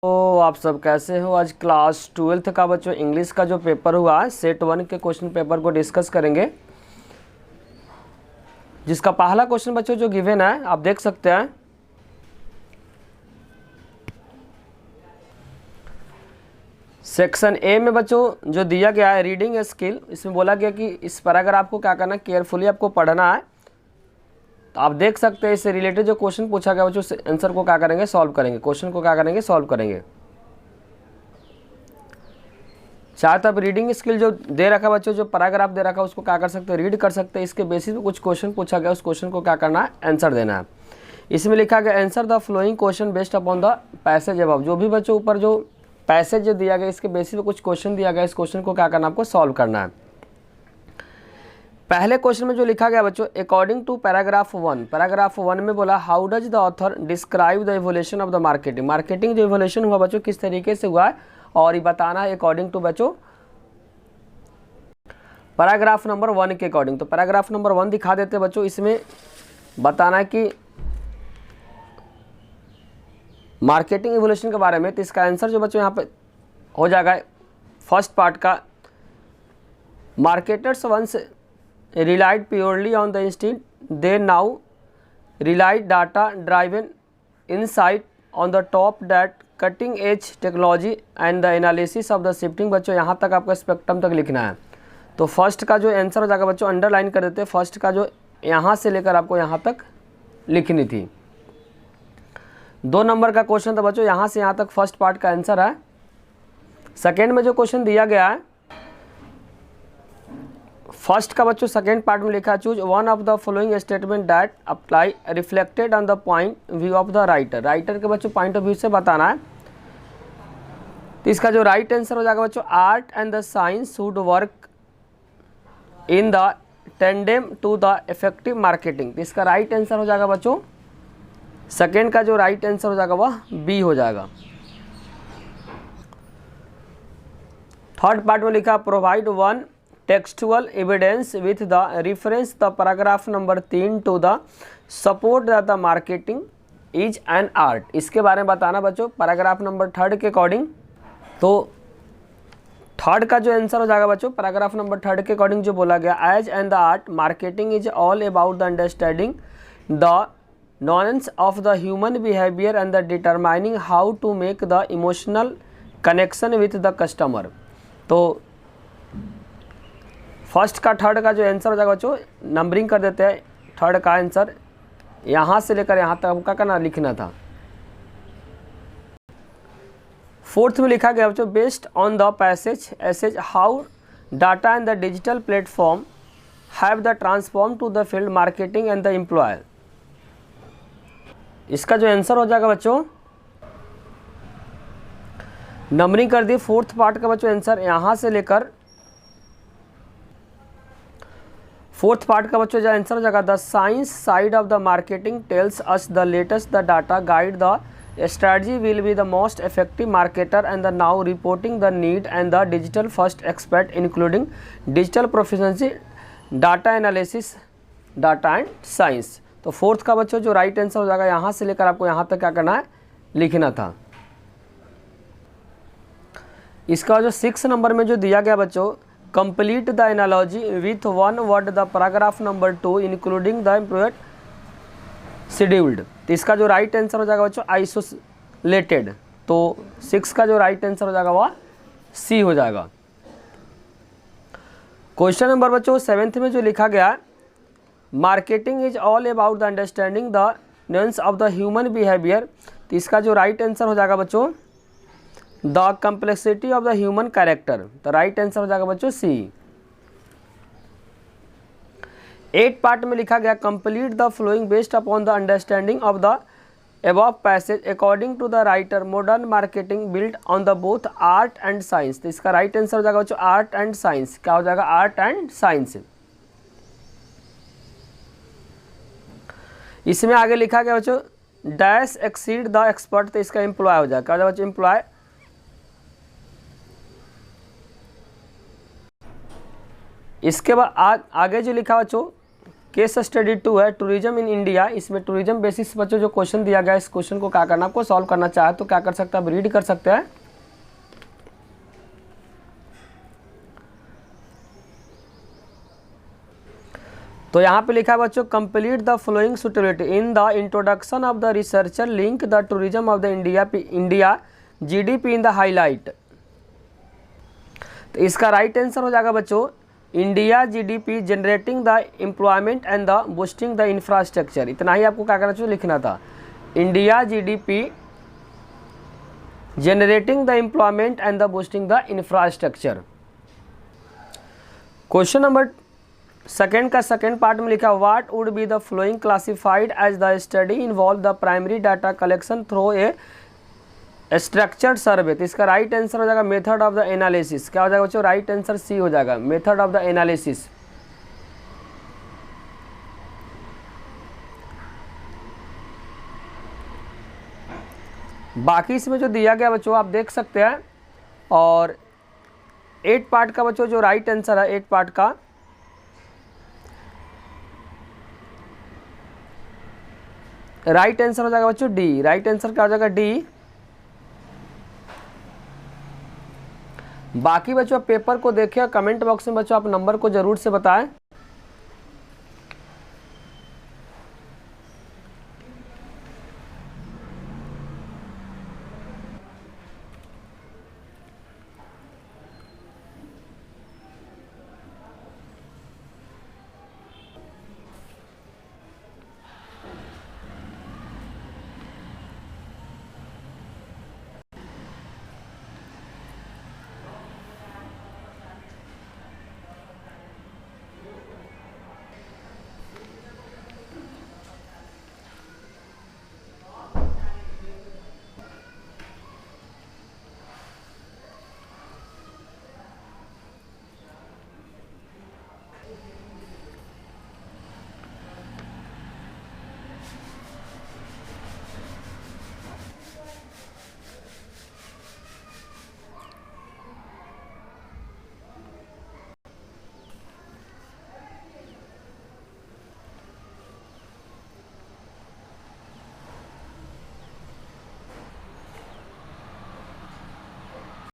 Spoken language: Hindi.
तो आप सब कैसे हो। आज क्लास 12th का बच्चों इंग्लिश का जो पेपर हुआ है सेट 1 के क्वेश्चन पेपर को डिस्कस करेंगे, जिसका पहला क्वेश्चन बच्चों जो गिवन है आप देख सकते हैं। सेक्शन ए में बच्चों जो दिया गया है रीडिंग स्किल, इसमें बोला गया कि इस पर अगर आपको क्या करना है, केयरफुली आपको पढ़ना है। तो आप देख सकते हैं इससे रिलेटेड जो क्वेश्चन पूछा गया बच्चों आंसर को क्या करेंगे, सॉल्व करेंगे, क्वेश्चन को क्या करेंगे, सॉल्व करेंगे। चाहे तो आप रीडिंग स्किल जो दे रखा बच्चों, जो पैराग्राफ दे रखा उसको क्या कर सकते हैं, रीड कर सकते हैं। इसके बेसिस पे कुछ क्वेश्चन पूछा गया, उस क्वेश्चन को क्या करना है, आंसर देना है। इसमें लिखा गया answer the flowing question based upon the passage above. जो भी बच्चों ऊपर जो पैसेज जो दिया गया इसके बेसिस पे कुछ क्वेश्चन दिया गया, इस क्वेश्चन को क्या करना है, आपको सॉल्व करना है। पहले क्वेश्चन में जो लिखा गया बच्चों, अकॉर्डिंग टू पैराग्राफ 1, पैराग्राफ 1 में बोला how does the author describe the evolution of the marketing. Marketing जो इवोल्यूशन हुआ बच्चों किस तरीके से हुआ है और ये बताना है अकॉर्डिंग टू बच्चों पैराग्राफ नंबर 1 के अकॉर्डिंग। तो पैराग्राफ नंबर 1 दिखा देते बच्चों, इसमें बताना है कि मार्केटिंग इवोल्यूशन के बारे में। तो इसका आंसर जो बच्चों यहाँ पे हो जाएगा फर्स्ट पार्ट का, marketers once relied purely on the instinct, they now rely data driven insight on the top that cutting edge technology and the analysis of the shifting। बच्चों यहाँ तक आपका स्पेक्ट्रम तक लिखना है। तो फर्स्ट का जो आंसर हो जाएगा बच्चों, अंडरलाइन कर देते हैं, फर्स्ट का जो यहाँ से लेकर आपको यहाँ तक लिखनी थी। 2 नंबर का क्वेश्चन था बच्चों, यहाँ से यहाँ तक फर्स्ट पार्ट का आंसर है। सेकेंड में जो क्वेश्चन दिया गया है फर्स्ट का बच्चों सेकेंड पार्ट में लिखा है choose one of the following statement that apply reflected on the point view of the writer. Writer के बच्चों पॉइंट ऑफ व्यू से बताना है। तो इसका जो राइट आंसर हो जाएगा बच्चों, art and the science should work in the tandem to the effective marketing. तो इसका राइट आंसर हो जाएगा बच्चों, सेकेंड का जो राइट आंसर हो जाएगा वह बी हो जाएगा। थर्ड पार्ट में लिखा provide one textual evidence with the reference the paragraph number 3 to the support that the marketing is an art. इसके बारे में बताना बच्चों पैराग्राफ नंबर 3 के अकॉर्डिंग। तो थर्ड का जो आंसर हो जाएगा बच्चों, पैराग्राफ नंबर 3 के अकॉर्डिंग जो बोला गया as and the art marketing is all about the understanding the knowledge of the human behaviour and the determining how to make the emotional connection with the customer. तो फर्स्ट का थर्ड का जो आंसर हो जाएगा बच्चों, नंबरिंग कर देते हैं। थर्ड का आंसर यहाँ से लेकर यहाँ तक आपका करना लिखना था। फोर्थ में लिखा गया बच्चों based on the passage assess how data and the digital platform have the transform to the field marketing and the employer. इसका जो आंसर हो जाएगा बच्चों, नंबरिंग कर दी फोर्थ पार्ट का बच्चों आंसर यहाँ से लेकर फोर्थ पार्ट का बच्चों जो आंसर हो जाएगा the science side of the marketing tells us the latest the data guide the strategy will be the most effective marketer and the now reporting the need and the digital first expert including digital proficiency data analysis data and science. तो फोर्थ का बच्चों जो राइट आंसर हो जाएगा यहाँ से लेकर आपको यहाँ तक क्या करना है, लिखना था। इसका जो 6 नंबर में जो दिया गया बच्चों, complete the analogy with one word the paragraph number 2 including the employed scheduled. तो इसका जो राइट आंसर हो जाएगा बच्चों आइसोलेटेड। तो 6 का जो राइट आंसर हो जाएगा वह सी हो जाएगा। क्वेश्चन नंबर बच्चों 7th में जो लिखा गया marketing is all about the understanding the nuance of the human behaviour. तो इसका जो राइट आंसर हो जाएगा बच्चों the complexity of the human character. तो राइट आंसर हो जाएगा बच्चों सी। 8 पार्ट में लिखा गया complete the flowing based upon the understanding of the above passage according to the writer modern marketing build on the both art and science. तो इसका राइट आंसर हो जाएगा बच्चों आर्ट एंड साइंस। क्या हो जाएगा, आर्ट एंड साइंस। इसमें आगे लिखा गया बच्चों डैश एक्सीड द एक्सपर्ट। तो इसका एम्प्लॉय हो जाएगा, क्या हो जाएगा बच्चों, एम्प्लॉय। इसके बाद आगे जो लिखा बच्चों केस स्टडी 2 है टूरिज्म इन इंडिया। इसमें टूरिज्म बेसिस बच्चों जो क्वेश्चन दिया गया है, इस क्वेश्चन को क्या करना, आपको सॉल्व करना चाहे तो क्या कर सकते हैं, आप रीड कर सकते हैं। तो यहाँ पे लिखा है बच्चों, complete the flowing suitability in the introduction of the researcher link the tourism of the India GDP in the highlight. तो इसका राइट आंसर हो जाएगा बच्चों, India GDP generating the employment and the boosting the infrastructure. इतना ही आपको क्या करना चाहिए, लिखना था, India GDP generating the employment and the boosting the infrastructure. Question number second का सेकेंड पार्ट में लिखा, what would be the flowing classified as the study involve the primary data collection through a structured survey. तो इसका राइट आंसर हो जाएगा मेथड ऑफ द एनालिसिस। क्या हो जाएगा बच्चों, राइट आंसर सी हो जाएगा, मेथड ऑफ द एनालिसिस। बाकी इसमें जो दिया गया बच्चों आप देख सकते हैं, और 8 पार्ट का बच्चों जो राइट आंसर है 8 पार्ट का, राइट आंसर हो जाएगा बच्चों डी। राइट आंसर क्या हो जाएगा, डी। बाकी बच्चों पेपर को देखें, कमेंट बॉक्स में बच्चों आप नंबर को जरूर से बताएं।